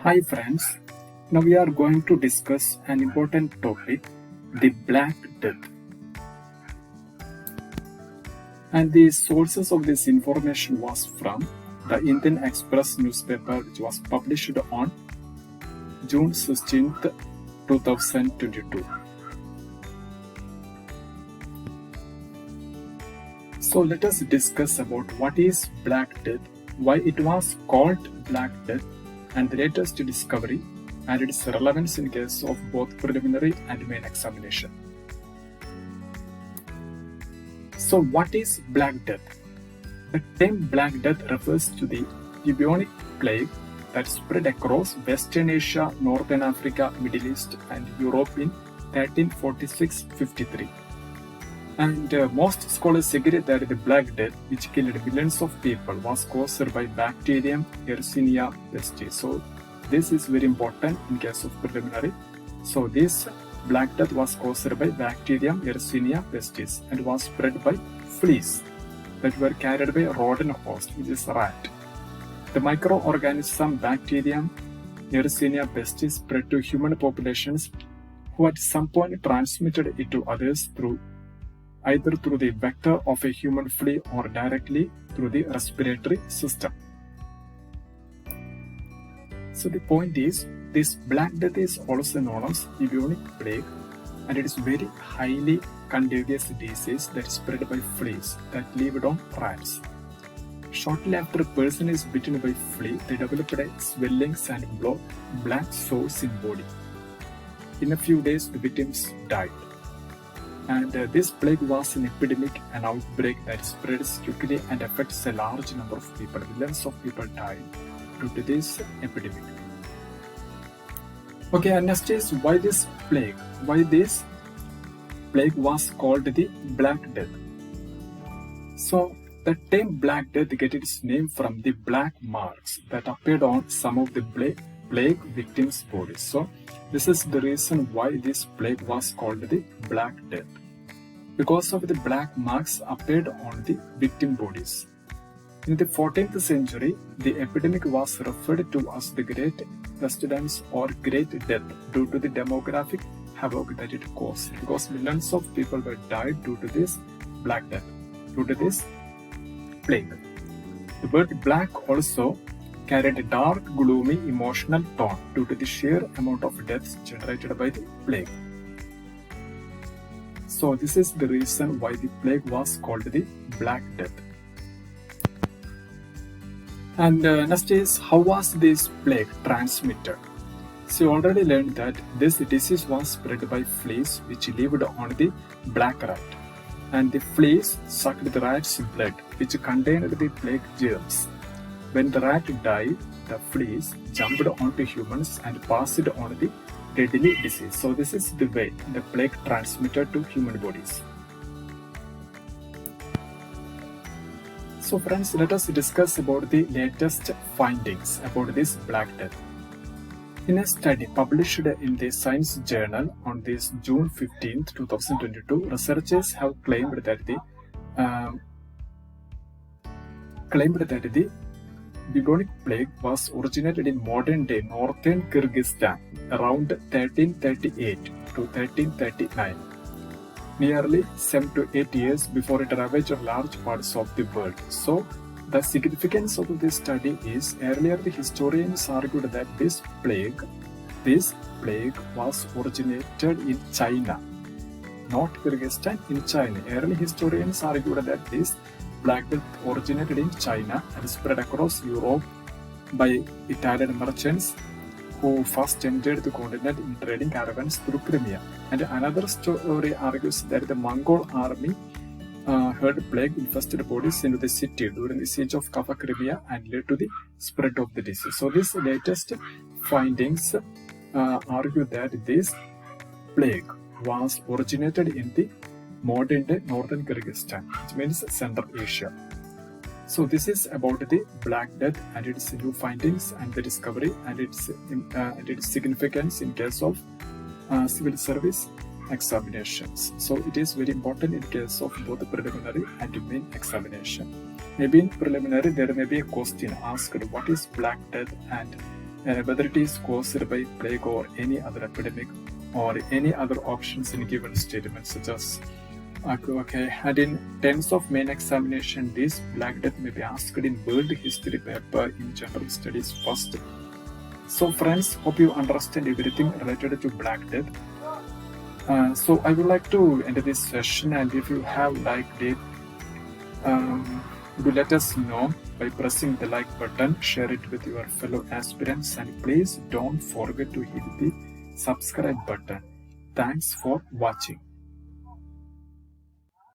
Hi friends, now we are going to discuss an important topic, the Black Death. And the sources of this information was from the Indian Express newspaper, which was published on June 16th, 2022. So let us discuss about what is Black Death, why it was called Black Death, and the latest discovery and its relevance in case of both preliminary and main examination. So what is Black Death? The term Black Death refers to the bubonic plague that spread across Western Asia, Northern Africa, Middle East and Europe in 1346-53. And most scholars agree that the Black Death, which killed millions of people, was caused by bacterium Yersinia pestis. So this is very important in case of preliminary. So this Black Death was caused by bacterium Yersinia pestis and was spread by fleas that were carried by a rodent host, which is rat. The microorganism bacterium Yersinia pestis spread to human populations, who at some point transmitted it to others either through the vector of a human flea or directly through the respiratory system. So the point is, this Black Death is also known as bubonic plague, and it is very highly contagious disease that is spread by fleas that lived on rats. Shortly after a person is bitten by flea, they develop swellings and black sores in body. In a few days, the victims died. And this plague was an epidemic, an outbreak that spreads quickly and affects a large number of people. Millions of people died due to this epidemic. Okay, and next is why this plague was called the Black Death. So the term Black Death gets its name from the black marks that appeared on some of the plague victims' bodies. So this is the reason why this plague was called the Black Death, because of the black marks appeared on the victim bodies. In the 14th century, the epidemic was referred to as the Great Pestilence or Great Death due to the demographic havoc that it caused, because millions of people were died due to this Black Death, due to this plague. The word black also carried a dark, gloomy, emotional tone due to the sheer amount of deaths generated by the plague. So this is the reason why the plague was called the Black Death. And next is, how was this plague transmitted? So you already learned that this disease was spread by fleas which lived on the black rat. And the fleas sucked the rat's blood, which contained the plague germs. When the rat died, the fleas jumped onto humans and passed on the deadly disease. So this is the way the plague transmitted to human bodies. So friends, let us discuss about the latest findings about this Black Death. In a study published in the Science Journal on this June 15, 2022, researchers have claimed that the bubonic plague was originated in modern-day northern Kyrgyzstan around 1338 to 1339, nearly 7 to 8 years before it ravaged large parts of the world. So, the significance of this study is, earlier the historians argued that this plague was originated in China, not Kyrgyzstan, in China. Early historians argued that this Black Death originated in China and spread across Europe by Italian merchants who first entered the continent in trading caravans through Crimea. And another story argues that the Mongol army herd plague-infested bodies into the city during the siege of Kaffa Crimea and led to the spread of the disease. So these latest findings argue that this plague was originated in the modern-day northern Kyrgyzstan, which means Central Asia. So this is about the Black Death and its new findings and the discovery and its significance in case of civil service examinations. So it is very important in case of both the preliminary and main examination. Maybe in preliminary there may be a question asked, what is Black Death and whether it is caused by plague or any other epidemic or any other options in given statement, such as and in terms of main examination, this Black Death may be asked in World History paper in General Studies first. So friends, hope you understand everything related to Black Death. So I would like to end this session, and if you have liked it, do let us know by pressing the like button, share it with your fellow aspirants, and please don't forget to hit the subscribe button. Thanks for watching.